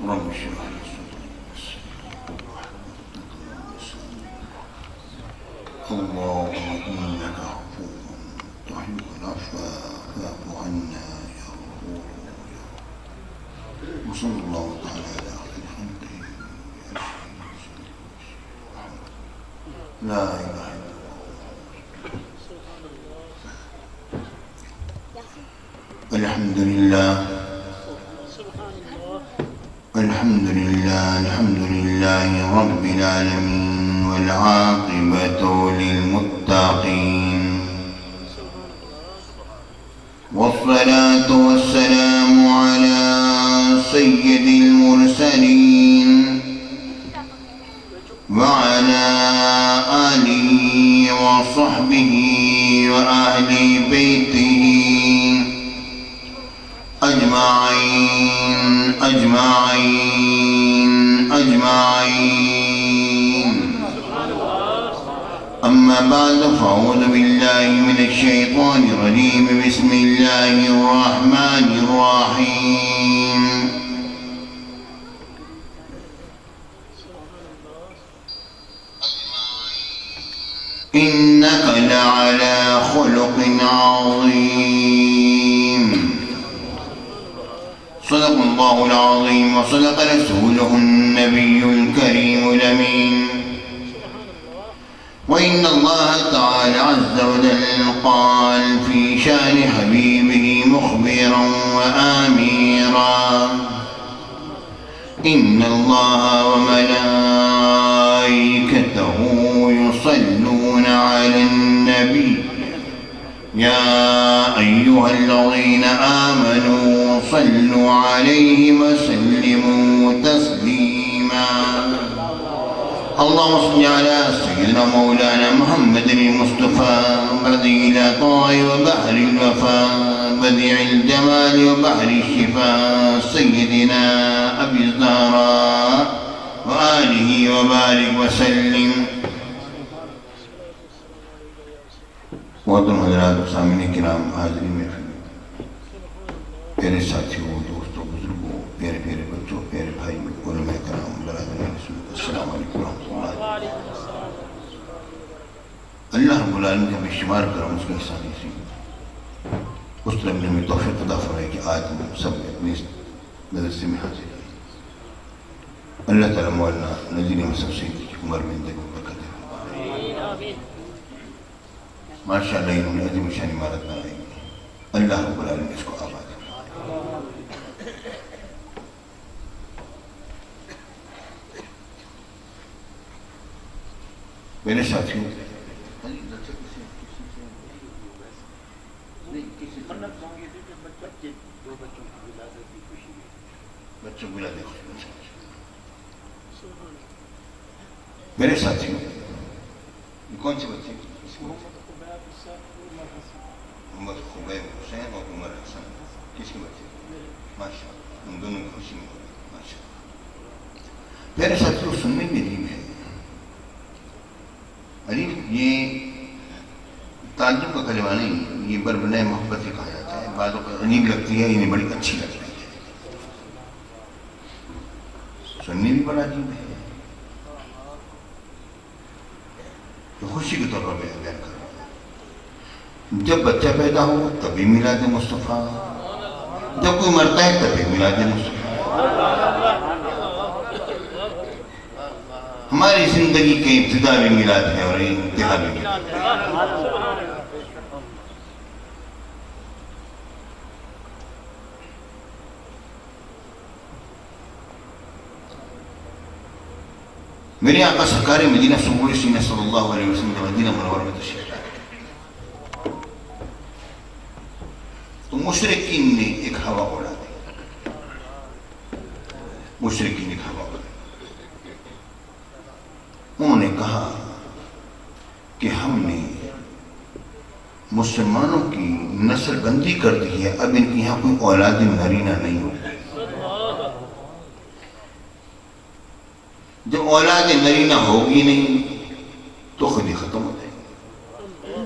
رب اشرح لي صدري ويسر لي أمري اللهم إنك عفو تحب العفو فاعف عنا يا غفور يا رب. وصلى الله تعالى على خير خلقه لا إله إلا الله. الحمد لله الحمد لله الحمد لله رب العالمين والعاقبة للمتقين والصلاة والسلام على سيد المرسلين وعلى آله وصحبه وأهل بيته أجمعين أجمعين أجمعين. أما بعد فأعوذ بالله من الشيطان الرجيم. بسم الله الرحمن الرحيم. إنك لعلى خلق عظيم. صدق الله العظيم وصدق رسوله النبي الكريم الأمين. وإن الله تعالى عز وجل قال في شأن حبيبه مخبرا وآميرا: إن الله وملائكته يصلون على النبي يا أيها الذين آمنوا صلوا عليه وسلموا تسليما. اللهم صل على سيدنا مولانا محمد المصطفى بديع العطاء وبحر الوفاء بديع الجمال وبحر الشفاء سيدنا أبي الزهراء وآله وبارك وسلم. محترم حضرات و سامعین کرام، حاضرین محفل، پیارے ساتھیوں، دوستوں، بزرگوں، پیارے پیارے بچوں، پیارے بھائیوں، علماء کرام، برادران رسول، السلام علیکم ورحمۃ اللہ. اللہ رب العالمین کا بے شمار کرم اس کے احسان سے اس طرح نے ہمیں توفیق عطا فرمائی کہ آج ہم سب اپنی اس مدرسے میں حاضر ہیں. اللہ تعالیٰ مولانا نذیر احمد صاحب کی عمر میں زندگی میں برکت دے. ماشاء اللہ انہوں نے عظیم شان عمارت بنائی. اللہ رب العالمین اس کو آباد کرے. میرے ساتھیوں، بچوں کو ولادت خوشی. میرے ساتھیوں، کون سے بچے؟ محمد خبیب حسین اور عمر حسن. کس کے بچے؟ ماشاء اللہ، ان دونوں کی خوشی میں ہوئی. ماشاء اللہ. میرے ساتھیوں، سننے میں عجیب ہے. عجیب یہ تعجب کا کلمہ نہیں، یہ بربنۂ محبت ہی کہا جاتا ہے. بعضوں کو عجیب لگتی ہے، انہیں بڑی اچھی لگتی ہے. سننے بھی بڑا عجیب ہے. تو خوشی کے طور پر بیان کر رہا ہوں. جب بچہ پیدا ہو تبھی میلاد مصطفیٰ، جب کوئی مرتا ہے تبھی میلاد مصطفیٰ. ہماری زندگی کی ابتدا بھی میلاد ہے اور انتہا بھی میلاد ہے. میرے آقا سرکار مدینہ سرور سینہ صلی اللہ علیہ وسلم جب مدینہ منورہ میں تشریف لائے تو مشرکین نے ایک ہوا اڑا دی. مشرکین نے ایک ہوا اڑا دی. انہوں نے کہا کہ ہم نے مسلمانوں کی نسل بندی کر دی ہے، اب ان کے یہاں کوئی اولاد نرینہ نہیں ہوگی. جب اولاد نرینہ ہوگی نہیں تو خود ہی ختم ہو جائے گی.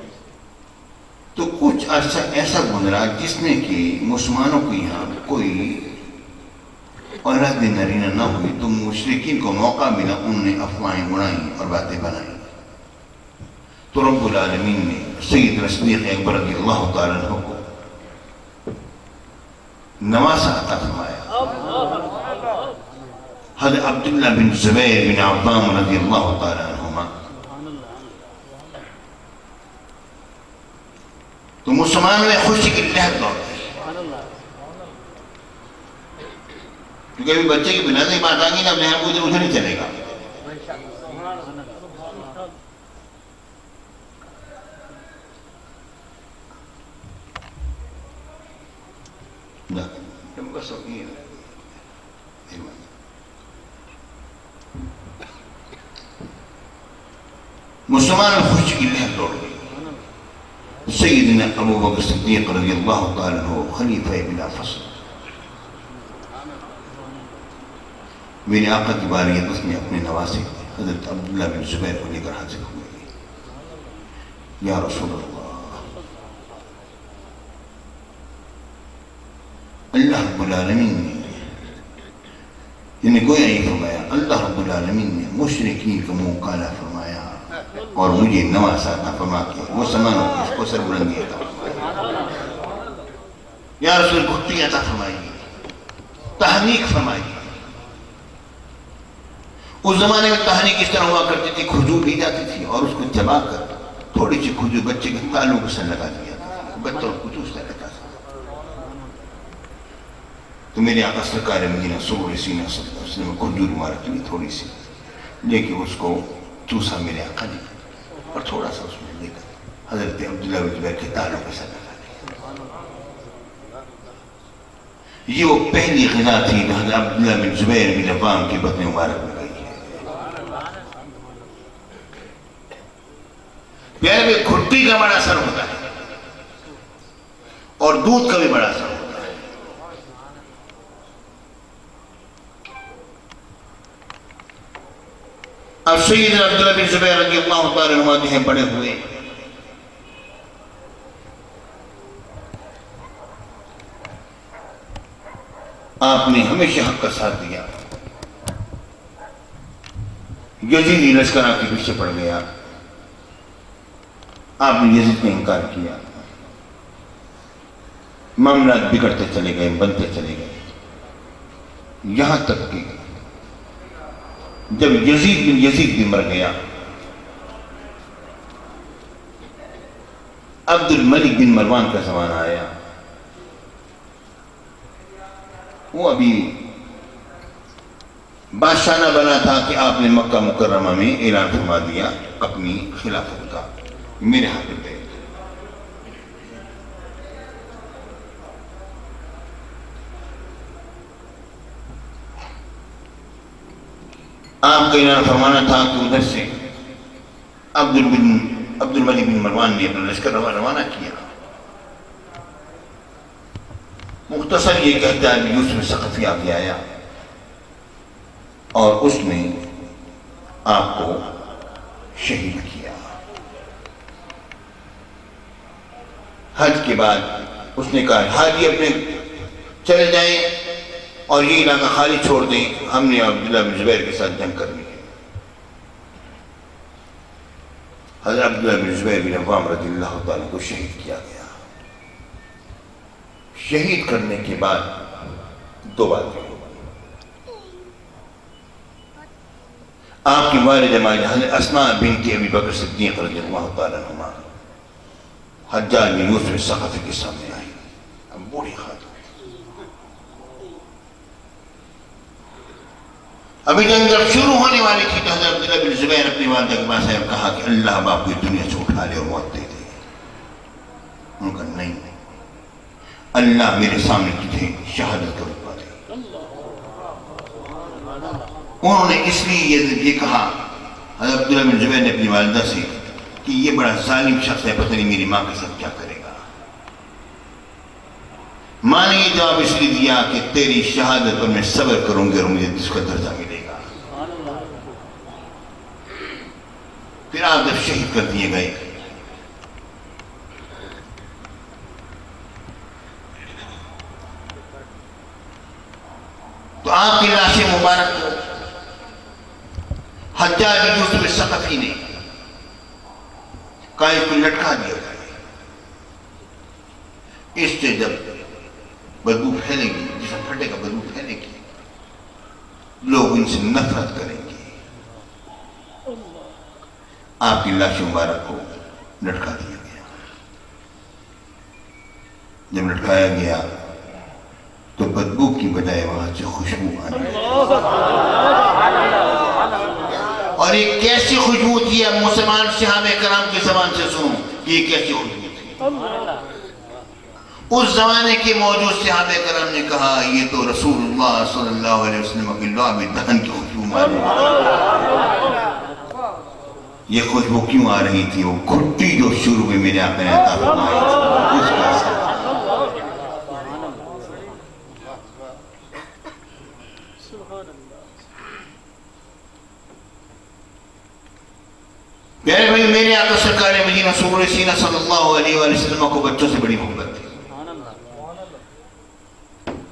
تو کچھ عرصہ ایسا گزرا جس میں کہ مسلمانوں کے یہاں کوئی اولاد نرینہ نہ ہوئی تو مشرکین کو موقع ملا، انہوں نے افواہیں اڑائیں اور باتیں بنائیں، تو رب العالمین نے سیدنا صدیق اکبر رضی اللہ تعالیٰ عنہ کو نواسہ عطا فرمایا۔ حضرت عبداللہ بن زبیر بن عوام رضی اللہ تعالیٰ عنہما تو مسلمانوں میں خوشی کی لہر دوڑ گئی، کیونکہ ابھی بچے کی بنا سے بات آگی نا، اپنے آپ کو ادھر نہیں چلے گا۔ مسلمان خوشی کی لہر دوڑ گئی۔ سیدنا ابو بکر صدیق رضی اللہ تعالیٰ عنہ خلیفہ بلا فصل، میرے آقا کی باریت اس نے اپنے نواسے حضرت عبداللہ بن زبیر کو لے کر حاضر ہوئے، یا رسول اللہ، اللہ رب العالمین نے یعنی گویا یہ فرمایا، اللہ رب العالمین نے مشرکین کا منہ کالا فرمایا اور مجھے نواسہ عطا فرما کے وہ سمانوں کی اس کو سربلندی عطا فرمایا۔ یا رسول گھٹی عطا فرمائیے، تحریک فرمائیے۔ اس زمانے میں تحریک اس طرح ہوا کرتی تھی، کھجور لی جاتی تھی اور اس کو چبا کر تھوڑی سی کھجور بچے کے تالوں کے سر لگا دیا تھا، بچوں کو کچھ اس طرح لگا تھا۔ تو میرے آقا سرکار مدینہ صلی اللہ علیہ وسلم کھجور مبارک لی تھوڑی سی، لے کے اس کو چوسا میرے آقا نے اور تھوڑا سا اس میں لے کر حضرت عبداللہ بن زبیر کے تالوں کے سر لگا دیا۔ یہ وہ پہلی غذا تھی جو حضرت عبداللہ بن زبیر بن عوام کی بطن مبارک میں گئی ہے۔ پیارے میں کھٹی کا بڑا اثر ہوتا ہے اور دودھ کا بھی بڑا اثر ہوتا ہے۔ اب سیدنا عبداللہ بن زبیر رضی اللہ تعالیٰ عنہ جو ہیں بڑے ہوئے، آپ نے ہمیشہ حق کا ساتھ دیا۔ یزیدی لشکر آپ کے پیچھے پڑ گیا، آپ نے یزید نے انکار کیا، معاملات بگڑتے چلے گئے، بنتے چلے گئے، یہاں تک کہ جب یزید بھی مر گیا، عبد الملک بن مروان کا زمانہ آیا۔ وہ ابھی بادشاہ نہ بنا تھا کہ آپ نے مکہ مکرمہ میں اعلان فرما دیا اپنی خلافت کا، میرے ہاتھ میں۔ آپ کا اعلان فرمانا تھا کہ ادھر سے عبد الملک بن مروان نے اپنا لشکر روانہ کیا۔ مختصر یہ کہتا ہے کہ یوسف ثقفی آگے آیا اور اس نے آپ کو شہید کیا۔ حج کے بعد اس نے کہا حاجی اپنے چلے جائیں اور یہ علاقہ خالی چھوڑ دیں، ہم نے عبداللہ بن زبیر کے ساتھ جنگ کرنی ہے۔ حضرت عبداللہ بن زبیر بن عوام رضی اللہ تعالیٰ کو شہید کیا گیا۔ شہید کرنے کے بعد دو باتیں ہوئی۔ آپ کی والدہ ماجدہ حضرت اسماء بنت ابی بکر صدیق رضی اللہ تعالیٰ عنہ حجاج بن یوسف ثقفی کے سامنے آئی، اب بوڑھی خاتون، ابھی جنگ جب شروع ہونے والی تھی تو حضرت عبداللہ بن زبیر اپنی والدہ کے پاس آئے اور کہا کہ اللہ باپ کو دنیا سے اٹھا لے اور موت دے دے۔ انہوں نے کہا نہیں، اللہ میرے سامنے تجھے شہادت کا رتبہ دے۔ انہوں نے اس لیے یہ کہا حضرت عبداللہ بن زبیر نے اپنی والدہ سے کہ یہ بڑا ظالم شخص ہے، پتہ نہیں میری ماں کے ساتھ کیا کرے گا۔ ماں نے یہ جواب اس لیے دیا کہ تیری شہادت پر میں صبر کروں گی اور مجھے اس کا درجہ ملے گا۔ پھر آپ جب شہید کر دیے گئے تو آپ کی لاش مبارک کو حجاج بن یوسف ثقفی نے کہا اس کو لٹکا دیا جائے، اس سے جب بدبو پھیلے گی، جسم پھٹے گا بدبو پھیلے گی، لوگ ان سے نفرت کریں گے۔ آپ کی لاش مبارک کو لٹکا دیا گیا۔ جب لٹکایا گیا تو بدبو کی بجائے وہاں سے خوشبو آنے لگی، اور یہ کیسی خوشبو تھی؟ اب مسلمان صحابہ کرام کی زبان سے سنو کہ یہ کیسی خوشبو تھی۔ اس زمانے کے موجود صحابہ کرام نے کہا یہ تو رسول اللہ صلی اللہ علیہ وسلم کی لعب دہن کی خوشبو معلوم ہے۔ یہ خوشبو کیوں آ رہی تھی؟ وہ گھٹی جو شروع میں میرے آقا نے عطا فرمائی تھی، اس کا اثر۔ پیارے بھائی، میرے آقا سرکار مدینہ سرور سینہ صلی اللہ علیہ وآلہ وسلم کو بچوں سے بڑی محبت تھی،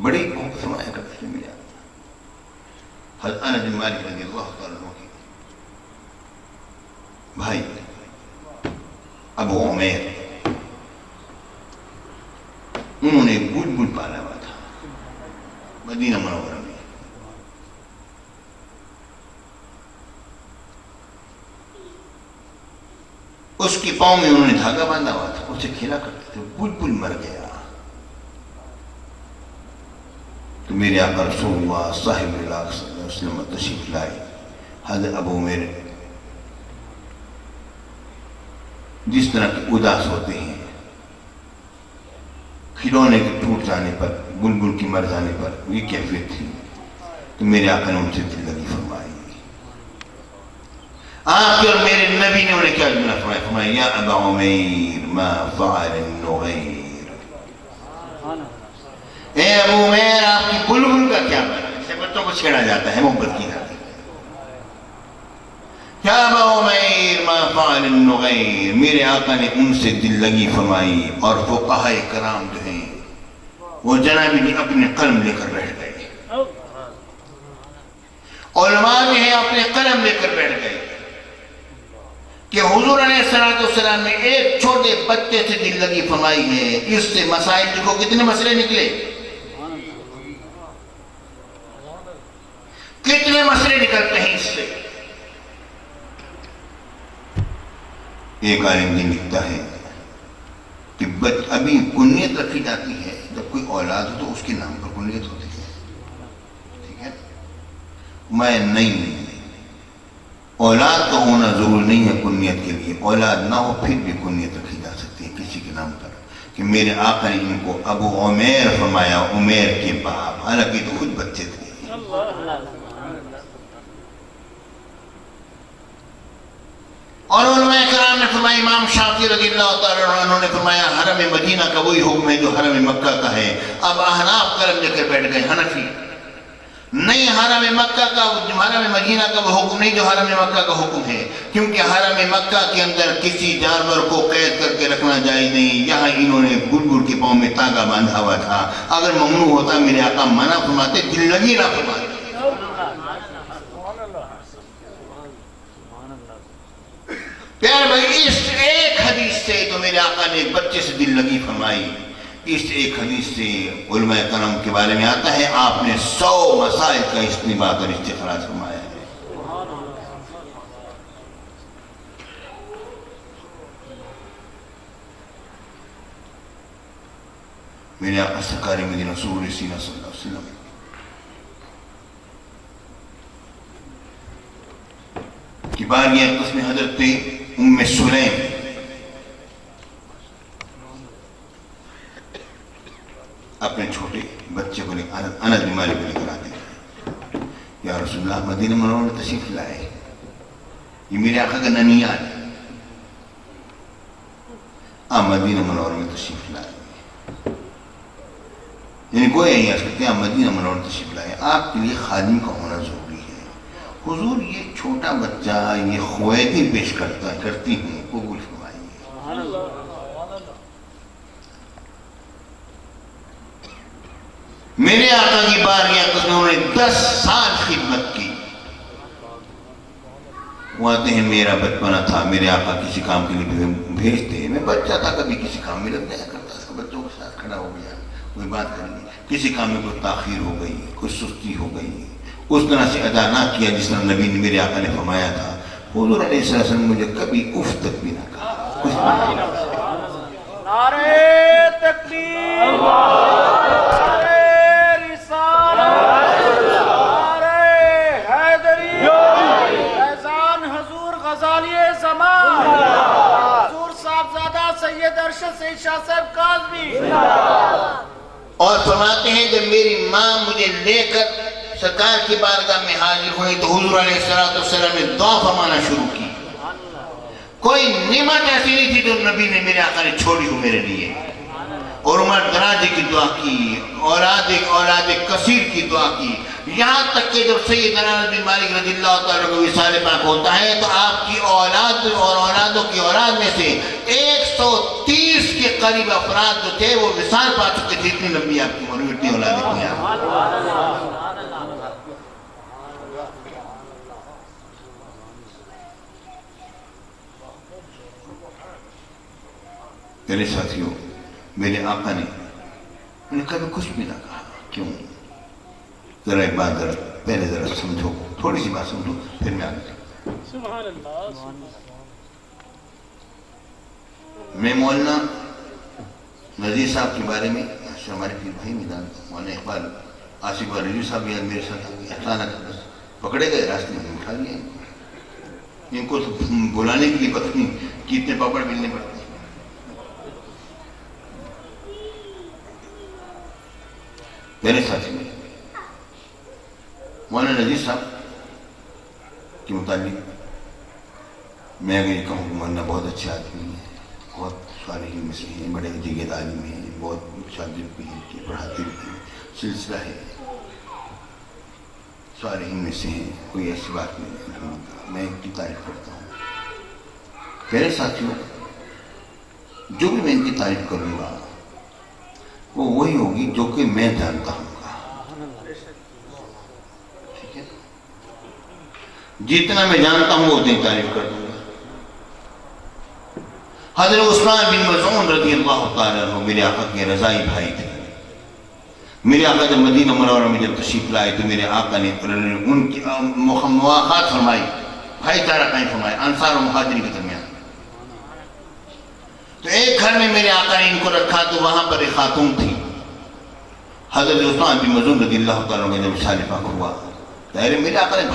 بڑی محبت فرمایا کرتے تھے میرے آقا۔ حضرت انس بن مالک رضی اللہ تعالیٰ عنہ کی بھائی ابو عمیر، انہوں نے ایک بلبل پالا ہوا تھا مدینہ منورہ میں۔ اس کی پاؤں میں انہوں نے دھاگا باندھا ہوا تھا، اسے کھیلا کرتے تھے، بلبل مر گیا تو میرے آقا رسول اللہ صاحب اللہ صلی اللہ علیہ وسلم تشریف لائے۔ حضرت ابو عمیر جس طرح کے اداس ہوتے ہیں کھلونے کے ٹوٹ جانے پر، بلبل کی مر جانے پر، یہ کیفیت تھی، تو میرے آقا نے ان سے دل لگی فرمائی۔ آپ کے اور میرے نبی نے انہیں کیا جملہ فرمایا؟ فرمایا یا ابا عمیر ما فعل النغیر، اے ابو عمیر آپ کی بلبل کا کیا بنا؟ اسے بچوں کو چھیڑا جاتا ہے، محبت کی جاتی ہے۔ یا ابا عمیر ما فعل النغیر، میرے آقا نے ان سے دل لگی فرمائی، اور فقہاء کرام جو ہیں وہ جنابی نے اپنے قلم لے کر بیٹھ گئے، علماء جو ہیں اپنے قلم لے کر بیٹھ گئے کہ حضور علیہ السلام نے ایک چھوٹے بچے سے دل لگی فرمائی ہے، اس سے مسائل دیکھو کتنے مسئلے نکلے، کتنے مسئلے نکلتے ہیں اس سے۔ ایک عالم دین لکھتا ہے کہ ابھی کنیت رکھی جاتی ہے، جب کوئی اولاد ہو تو اس کے نام پر کنیت ہوتی ہے، ٹھیک ہے؟ میں نہیں، اولاد کا ہونا ضروری نہیں ہے کنیت کے لیے، اولاد نہ ہو پھر بھی کنیت رکھی جا سکتی ہے کسی کے نام پر، کہ میرے آقا نے ان کو ابو عمیر فرمایا، عمیر کے باپ، حالانکہ تو خود بچے تھے۔ اور علماء کرام نے فرمایا، امام شافعی رضی اللہ تعالیٰ عنہ نے فرمایا حرم مدینہ کا وہی حکم ہے جو حرم مکہ کا ہے۔ اب احناف قلم لے کر بیٹھ گئے، حنفی نہیں، حرم مکہ کا، حرم مدینہ کا وہ حکم نہیں جو حرم مکہ کا حکم ہے، کیونکہ حرم مکہ کے اندر کسی جانور کو قید کر کے رکھنا جائز نہیں۔ یہاں انہوں نے بلبل کے پاؤں میں تاگا باندھا ہوا تھا، اگر ممنوع ہوتا میرے آقا منع فرماتے، دل لگی نہ فرماتے۔ پیارے بھائی، اس ایک حدیث سے تو میرے آقا نے ایک بچے سے دل لگی فرمائی، اس ایک حدیث سے علماء کرام کے بارے میں آتا ہے آپ نے 100 مسائل کا استنباط اور استخراج فرمایا ہے۔ میرے آقا سرکار مدینہ سرور سینہ صلی اللہ علیہ وسلم کی بارگاہ اقدس میں حضرت ام سلیم اپنے چھوٹے بچے کو انس بن مالک کو لے کر آتے ہیں، یا رسول اللہ مدینہ منورہ میں تشریف لائے، یہ میرے آقا کا ننیال ہے، آپ مدینہ منورہ میں تشریف لائے، یعنی کوئی نہیں آ سکتے، آپ مدینہ منورہ میں تشریف لائے، آپ کے لیے خادم کا ہونا ضروری ہے۔ حضور یہ چھوٹا بچہ یہ خویدی پیش کرتی ہوں، قبول فرمائیے۔ میرے آقا کی بارگاہ میں انہوں نے 10 سال خدمت کی. وہ آتے ہیں میرا بچپنا تھا, میرے آقا کسی کام کے لیے بھیجتے, میں بچہ تھا, کبھی کسی کام میں لگ جایا کرتا تھا, بچوں کے ساتھ کھڑا ہو گیا, کوئی بات کر لی, کسی کام میں کوئی تاخیر ہو گئی, کوئی سستی ہو گئی, اس طرح سے ادا نہ کیا جس طرح نبی نے میرے آقا نے فرمایا تھا. حضور علیہ السلام نے مجھے کبھی اف تک بھی نہ کہا, کچھ نہیں. نعرہ تکبیر, نعرہ رسالت, نعرہ حیدری, فیضان حضور غزالی زمان, حضور صاحبزادہ سید ارشد سید شاہ صاحب کاظمی. اور فرماتے ہیں جب میری ماں مجھے لے کر سرکار کی بارگاہ میں حاضر ہوئی تو حضور علیہ السلام نے دعا فرمانا شروع کی. کوئی نعمت ایسی نہیں تھی جو نبی نے میرے آقا نے چھوڑی ہو میرے لیے. اور عمر دراز کی دعا کی, اولاد کثیر کی دعا کی, یہاں تک کہ جب سیدنا انس بن مالک رضی اللہ تعالیٰ کو وصال پاک ہوتا ہے تو آپ کی اولاد اور اولادوں کی اولاد میں سے 130 کے قریب افراد جو تھے وہ وصال پا چکے تھے. اتنی لمبی آپ کی عمر, اتنی اولادیں کی آپ. میرے ساتھیوں, میرے آقا نے کبھی کچھ بھی نہ کہا. کیوں؟ ذرا ایک بات پہلے ذرا سمجھو, تھوڑی سی بات سمجھو, پھر میں آگے. سبحان اللہ. میں مولانا نذیر صاحب کے بارے میں ہمارے پیر بھائی میدان مولانا اقبال آصف رضوی صاحب بھی میرے ساتھ اچانک بس پکڑے گئے, راستے میں اٹھا لیا. ان کو بلانے کے لیے پتہ نہیں کتنے پاپڑ ملنے پڑتے. میرے ساتھی میں مولانا نذیر صاحب کے متعلق میں اگر یہ کہوں کہ مولانا بہت اچھے آدمی ہیں, بہت صالحین میں سے ہیں, بڑے دیگر عالم ہیں, بہت شادب بھی ہیں, پڑھاتے بھی ہیں, سلسلہ ہے, صالحین میں سے ہیں, کوئی ایسی بات نہیں, میں ان کی تعریف کرتا ہوں. میرے ساتھیوں, جو بھی میں ان کی تعریف کروں گا وہ وہی ہوگی جو کہ میں جانتا ہوں گا. ٹھیک ہے, جتنا میں جانتا ہوں وہ اتنی تعریف کر دوں گا. حضرت عثمان بن مظعون رضی اللہ تعالیٰ عنہ میرے آقا کے رضائی بھائی تھے. میرے آقا جب مدینہ منورہ میں جب تشریف لائے تو میرے آقا نے ان کی مواخات فرمائی, بھائی چارہ قائم فرمایا انصار و مہاجرین کے درمیان. تو ایک گھر میں میرے آقا نے ان کو رکھا تو وہاں پر ایک خاتون تھی. حضرت عثمان بن مظعون رضی اللہ تعالیٰ عنہ جب وصال پاک ہوا تو میرے آقا نے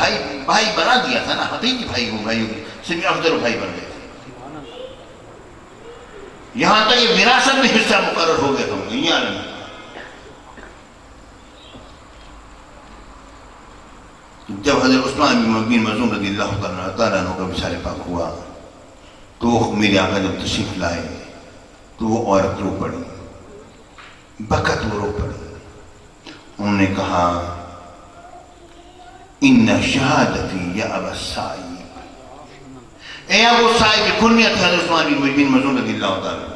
بھائی بنا دیا تھا نا, حقیقی بھائی ہوں, بھائیوں سے افضل بھائی بن گئے. یہاں تک کہ وراثت میں حصہ مقرر ہو گیا تھا. یہ عالم جب حضرت عثمان بن مظعون رضی اللہ تعالیٰ عنہ کا وصال پاک ہوا تو میرے آقا جب تشریف لائے تو وہ عورت رو پڑی, بکت وہ رو پڑی. انہوں نے کہا ان شہادتی یا ابا سعید, اے ابو سعید کی کنیت ہے حضرت عثمان بن مظعون رضی اللہ تعالیٰ عنہ,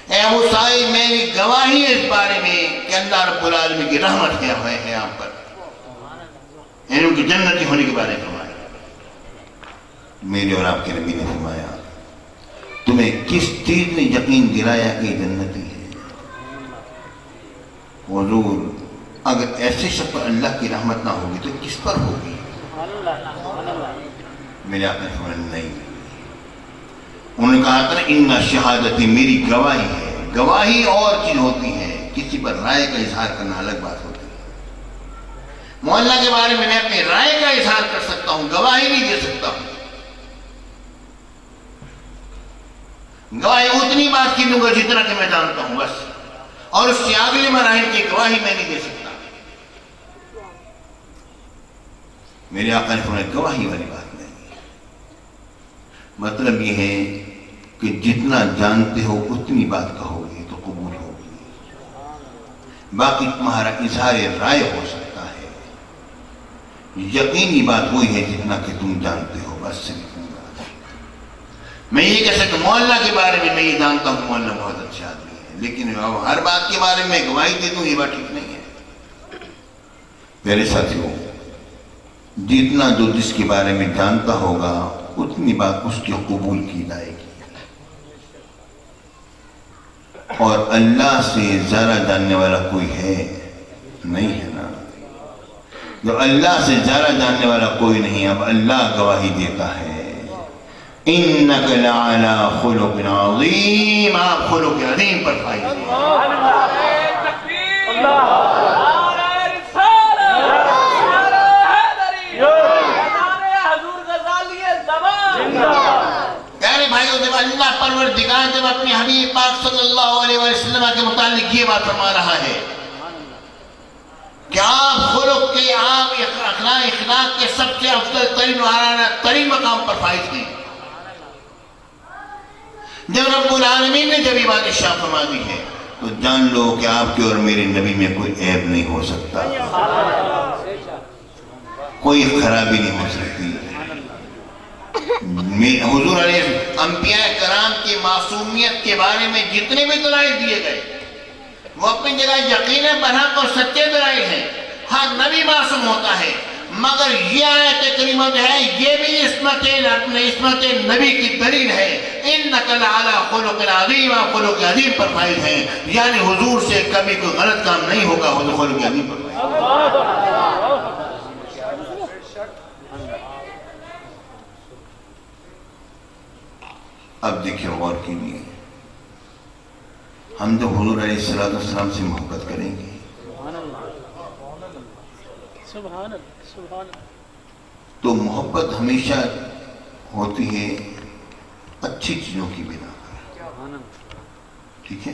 اے ابو سعید میری گواہی ہے اس بارے میں کہ اللہ رب العالمین کی رحمت ہے آپ پر, یعنی ان کی جنتی ہونے کے بارے میں فرمایا. میرے اور آپ کے نبی نے فرمایا تمہیں کس چیز نے یقین دلایا کہ جنتی ہے؟ حضور اگر ایسے شخص پر اللہ کی رحمت نہ ہوگی تو کس پر ہوگی؟ میرے آپ نے فرمایا نہیں. انہوں نے کہا تھا ان شہادتی, میری گواہی ہے. گواہی اور چیز ہوتی ہے, کسی پر رائے کا اظہار کرنا الگ بات ہوتی ہے. معاملہ کے بارے میں اپنی رائے کا اظہار کر سکتا ہوں, گواہی نہیں دے سکتا ہوں. گواہی اتنی بات کی دوں گا جتنا کہ میں جانتا ہوں بس, اور اس سے اگلے مراحل کی گواہی میں نہیں دے سکتا. میرے آقا نے فرمایا گواہی والی بات نہیں. مطلب یہ ہے کہ جتنا جانتے ہو اتنی بات کہو گے تو قبول ہوگی, باقی تمہارا اظہار رائے ہو سکتا ہے. یقینی بات وہی ہے جتنا کہ تم جانتے ہو, بس صرف. میں یہ کہہ سکتا ہوں مولانا کے بارے میں یہ جانتا ہوں مولانا بہت اچھا آدمی ہے, لیکن ہر بات کے بارے میں گواہی دے دوں یہ بات ٹھیک نہیں ہے. میرے ساتھیوں، جتنا جو جس کے بارے میں جانتا ہوگا اتنی بات اس کی قبول کی جائے گی، اور اللہ سے زیادہ جاننے والا کوئی ہے نہیں، ہے نا؟ جو اللہ سے زیادہ جاننے والا کوئی نہیں، اب اللہ گواہی دیتا ہے اِنَّكَ لَعَلَىٰ خُلُقٍ عَظِيمٍ، آپ خلق عظیم پر فائز ہیں۔ پیارے بھائیوں، جب اللہ پروردگار جب اپنے حبیب پاک صلی اللہ علیہ وسلم کے متعلق یہ بات فرما رہا ہے کہ آپ خلق کے، آپ اخلاق کے سب سے افضل ترین و اعلیٰ ترین مقام پر فائز ہیں، جب رب العالمین نے جب یہ بات ارشاد فرما دی ہے تو جان لو کہ آپ کے اور میرے نبی میں کوئی عیب نہیں ہو سکتا، کوئی خرابی نہیں ہو سکتی۔ حضور علیہ انبیاء کرام کی معصومیت کے بارے میں جتنے بھی دلائل دیے گئے وہ اپنی جگہ یقیناً برحق اور سچے دلائل ہیں، ہر نبی معصوم ہوتا ہے، مگر یہ آیت کریمہ جو ہے یہ بھی عصمت نبی کی دلیل ہے۔ اِنَّكَ لَعَلَىٰ خُلُقٍ عَظِيمٍ، آپ خلق عظیم پر فائز ہیں، یعنی حضور سے کبھی کوئی غلط کام نہیں ہوگا، حضور خلق عظیم پر فائز ہیں۔ اب دیکھیں غور کیجیے، ہم جب حضور علیہ السلام سے محبت کریں گے تو محبت ہمیشہ ہوتی ہے اچھی چیزوں کی بنا پر، ٹھیک ہے؟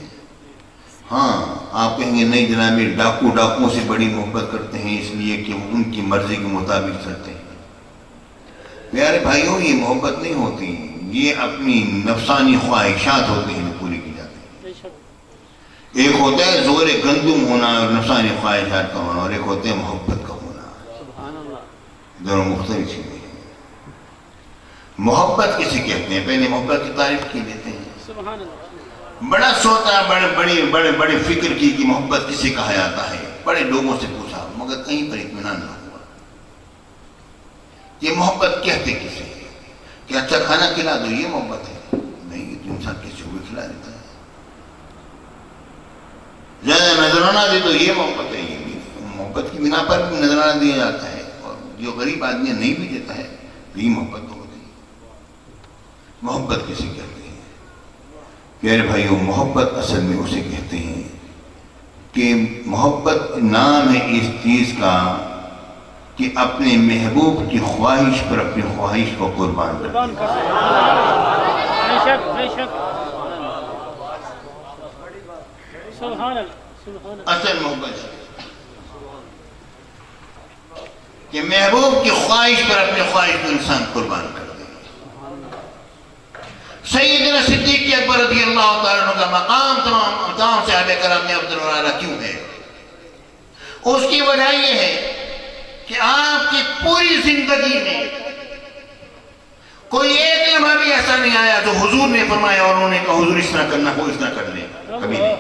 ہاں، آپ کہیں گے نہیں جناب یہ ڈاکوؤں سے بڑی محبت کرتے ہیں اس لیے کہ وہ ان کی مرضی کے مطابق چلتے ہیں۔ پیارے بھائیوں، یہ محبت نہیں ہوتی، یہ اپنی نفسانی خواہشات ہوتی ہیں جو پوری کی جاتی ہیں۔ ایک ہوتا ہے زور گندم ہونا اور نفسانی خواہشات کا ہونا، اور ایک ہوتا ہے محبت کا ہونا، دونوں مختلف چیزیں ہیں۔ محبت کسے کہتے ہیں؟ پہلے محبت کی تعریف کی لیتے ہیں۔ بڑا سوچا، بڑے فکر کی کہ محبت کسے کہا جاتا ہے، بڑے لوگوں سے پوچھا مگر کہیں پر اطمینان نہ ہوا۔ یہ محبت کہتے کسے ہیں؟ کہ اچھا کھانا کھلا دو یہ محبت ہے؟ نہیں، یہ تو انسان کسی کو بھی کھلا دیتا ہے۔ زیادہ نذرانہ دے تو یہ محبت ہے، یہ بھی محبت کی بنا پر بھی نذرانہ دیا جاتا ہے، اور جو غریب آدمی نہیں بھی دیتا ہے تو یہ محبت ہوتی ہے۔ محبت کسے کہتے ہیں؟ پیارے بھائیوں، محبت اصل میں اسے کہتے ہیں کہ محبت نام ہے اس چیز کا کہ اپنے محبوب کی خواہش پر اپنی خواہش کو قربان کر اصل محبت ہے کہ محبوب کی خواہش پر اپنی خواہش کو انسان قربان کر دے۔ سیدنا صدیق اکبر رضی اللہ تعالیٰ عنہ کا مقام تمام صحابہ کرام میں افضل و اعلیٰ کیوں ہے؟ اس کی وجہ یہ ہے کہ آپ کی پوری زندگی میں کوئی ایک لمحہ بھی ایسا نہیں آیا جو حضور نے فرمایا اور انہوں نے کہا حضور اس طرح کرنا ہو اس طرح کر لیں، کبھی نہیں۔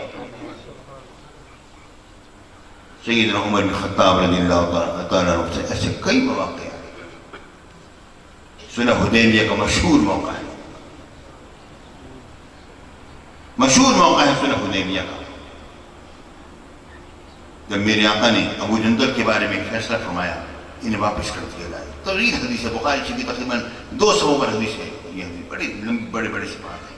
سیدنا عمر بن خطاب رضی اللہ تعالیٰ عنہ سے ایسے کئی مواقع ہیں۔ صلح حدیبیہ کا مشہور موقع ہے، مشہور موقع ہے صلح حدیبیہ کا، جب میرے آقا نے ابو جندل کے بارے میں فیصلہ فرمایا انہیں واپس کر دیا جائے۔ طویل حدیث ہے، بخاری شریف کی تقریباً 200 پر حدیث ہے، یہ حدیث بڑی لمبی بڑے صفات ہیں۔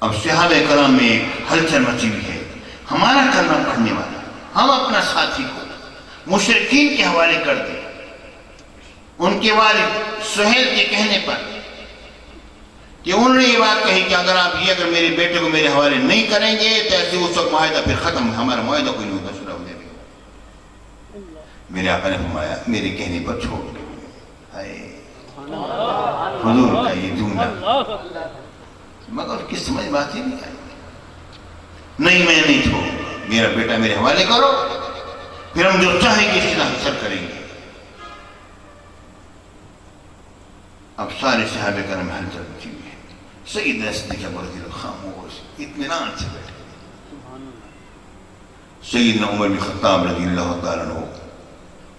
اب صحابہ کرام میں ایک ہلچل مچی ہوئی ہے، ہمارا کلمہ پڑھنے والا ہم اپنا ساتھی کو مشرکین کے حوالے کر دیں، ان کے والد سہیل کے کہنے پر کہ انہوں نے یہ بات کہی کہ اگر میرے بیٹے کو میرے حوالے نہیں کریں گے تو ایسے اس وقت معاہدہ پھر ختم، ہمارا معاہدہ کوئی نہیں ہوتا، صلح حدیبیہ۔ میرے آقا نے فرمایا میرے کہنے پر چھوڑ دو۔ حضور کا یہ جملہ مگر اس کی سمجھ بات ہی نہیں آئی، نہیں میں نہیں چھوڑوں گا، میرا بیٹا میرے حوالے کرو، پھر ہم جو چاہیں گے اس کا حاصل کریں گے۔ اب سارے صحابہ کرام میں ہلچل مچی ہوئی ہے، سیدنا صدیق اکبر رضی اللہ خاموش اطمینان سے بیٹھے، سیدنا عمر بن خطاب رضی اللہ تعالیٰ عنہ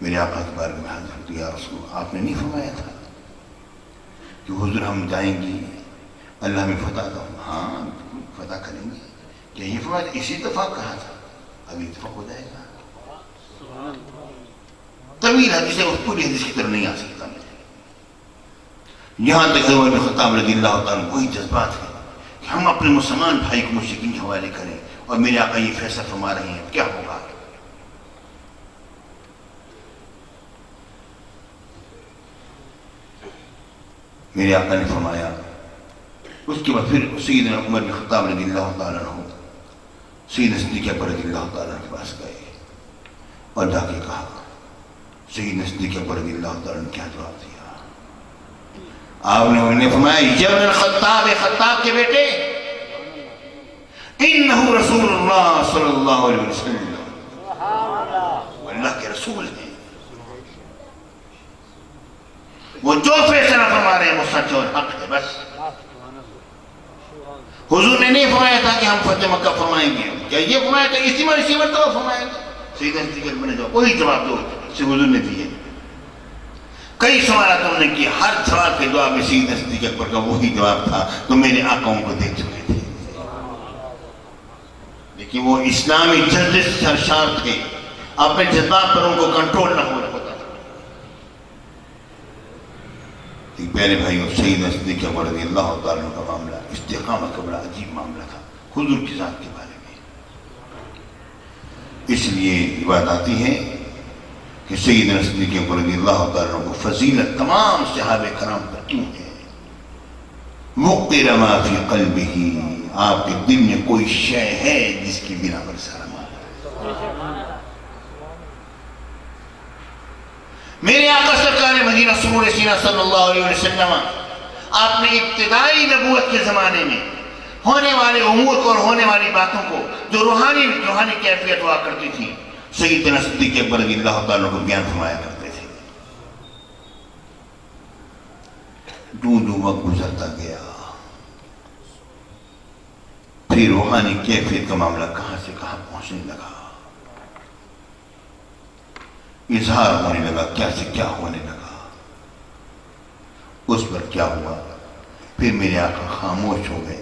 میرے آقا کے بارے میں حاضر ہوتے، یا رسول اللہ، آپ نے نہیں فرمایا تھا کہ حضور ہم جائیں گے اللہ ہمیں فتح دو؟ ہاں فتح کریں گے. کیا یہ فرمایا اسی اتفاق کہا تھا؟ ابھی اتفاق ہو جائے گا. طویل حدیث ہے، اس پوری حدیث کی طرف نہیں آ سکتا میں. یہاں تک عمر بن خطاب رضی اللہ تعالیٰ وہی جذبات ہے کہ ہم اپنے مسلمان بھائی کو مشرکین کے حوالے کریں، اور میرے آقا یہ فیصلہ فرما رہے ہیں کیا ہوگا. میرے آقا نے فرمایا. اس کے بعد پھر سیدنا عمر بن خطاب رضی اللہ تعالیٰ عنہ سیدنا صدیق اکبر رضی اللہ تعالیٰ کے پاس گئے اور جا کے کہا. سیدنا صدیق اکبر رضی اللہ تعالیٰ نے کیا جواب دیا؟ آپ نے انہیں فرمایا، یا ابن الخطاب، خطاب کے بیٹے، انہو رسول اللہ صلی اللہ علیہ وسلم، وہ اللہ کے رسول ہیں، وہ جو فیصلہ فرما رہے ہیں وہ سچ اور حق ہے. بس حضور نے نہیں فرمایا تھا کہ ہم فتح مکہ فرمائیں گے. کیا یہ فرمایا تھا اسی مرتبہ فرمائیں گے؟ سیدنا صدیق اکبر نے جواب، وہی جواب دو سے حضور نے دیے. کئی سوالات انہوں نے کیے، ہر سوال کے جواب میں سیدنا صدیق اکبر کا وہی جواب تھا تو میرے آقاؤں کو دے چکے تھے. لیکن وہ اسلامی جذبے سے سرشار تھے، اپنے جذبات پر ان کو کنٹرول نہ ہو رہا ہوتا تھا. پیارے بھائیوں، سیدنا صدیق اکبر رضی اللہ تعالیٰ عنہ کا معاملہ استقامت کا بڑا عجیب معاملہ تھا حضور کی ذات کے بارے میں. اس لیے یہ بات آتی ہے کہ سیدنا صدیق اکبر رضی اللہ تعالیٰ عنہ کو فضیلت تمام صحابہ کرام پر کیوں ہے؟ وقر ما فی قلبہ، آپ کے دل میں کوئی شے ہے جس کی بنا پر سلام آتا. میرے آقا سرکار مدینہ سرور سینہ صلی اللہ علیہ وسلم، آپ نے ابتدائی نبوت کے زمانے میں ہونے والے امور کو اور ہونے والی باتوں کو جو روحانی کیفیت ہوا کرتی تھی، سیدنا صدیق اکبر رضی اللہ تعالیٰ کو بیان فرمایا کرتے تھے. جو وقت گزرتا گیا پھر روحانی کیفیت کا معاملہ کہاں سے کہاں پہنچنے لگا، اظہار ہونے لگا، کیا سے کیا ہونے لگا. اس پر کیا ہوا؟ پھر میرے آقا خاموش ہو گئے.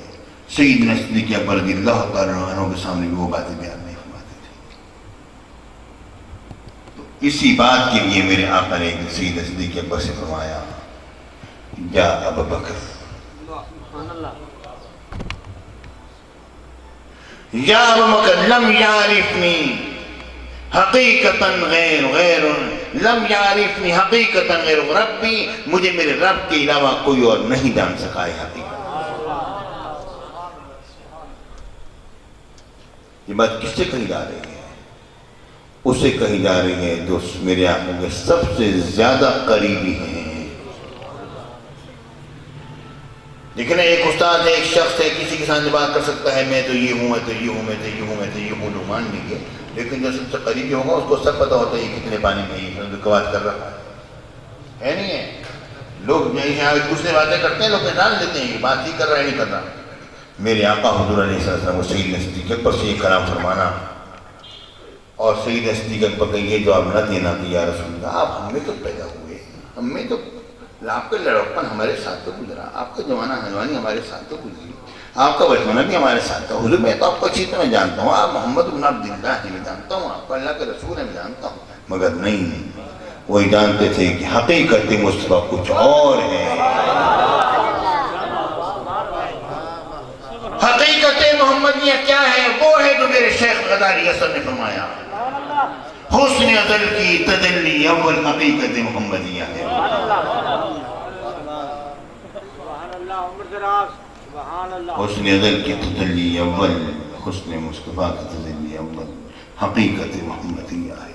سیدنا صدیق اکبر رضی اللہ تعالیٰ عنہ کے سامنے بھی وہ باتیں بیان نہیں فرماتے تھے. تو اسی بات کے لیے میرے آقا نے سیدنا صدیق اکبر سے فرمایا، یا ابا بکر، یا ابا بکر، لم یعرفنی حقیقتاً غیر لم یعرفنی حقیقتاً غیر ربی، مجھے میرے رب کے علاوہ کوئی اور نہیں جان سکا ہے حقیقت. یہ بات کس سے کہی جا رہی ہے؟ اسے کہی جا رہی ہے جو میرے آقا کے سب سے زیادہ قریبی ہیں. لیکن ایک استاد ہے، ایک شخص ہے، کسی کے ساتھ بات کر سکتا ہے، میں تو یہ ہوں، میں تو یہ ہوں، میں تو یہ ہوں، میں تو یہ ہوں، لوگ مان لیں گے. لیکن جو سب سے قریبی ہوگا اس کو سب پتہ ہوتا ہے یہ کتنے پانی میں یہ بات کر رہا ہے نہیں ہے. لوگ یہاں دوسرے باتیں کرتے ہیں، لوگ جان لیتے ہیں یہ بات ہی کر رہا ہے نہیں کر رہا. میرے آقا حضور علیہ السلام کو سیدنا صدیق اکبر سے یہ کلام فرمانا اور سیدنا صدیق اکبر کا یہ جواب نہ دینا کہ یا رسول اللہ، آپ ہم میں تو پیدا ہوئے، ہم میں تو آپ کا لڑکپن ہمارے ساتھ تو گزرا، آپ کا جوانی ہمارے ساتھ تو گزری، آپ کا بچپنا بھی ہمارے ساتھ تھا. حضور میں تو آپ کو اچھی طرح جانتا ہوں، آپ محمد بن عبداللہ ہیں، میں جانتا ہوں، آپ کو اللہ کے رسول ہیں، میں جانتا ہوں. مگر نہیں، وہی جانتے تھے کہ حقیقت مصطفیٰ کچھ اور ہے. حقیقت محمدیہ کیا ہے؟ وہ ہے جو میرے شیخ غزالی اثر نے فرمایا، حسن ازل کی تجلی اول حقیقت محمدیہ ہے. حسن ازل کی تجلی اول، حسن مصطفیٰ کی تجلی اول حقیقت محمدیہ ہے.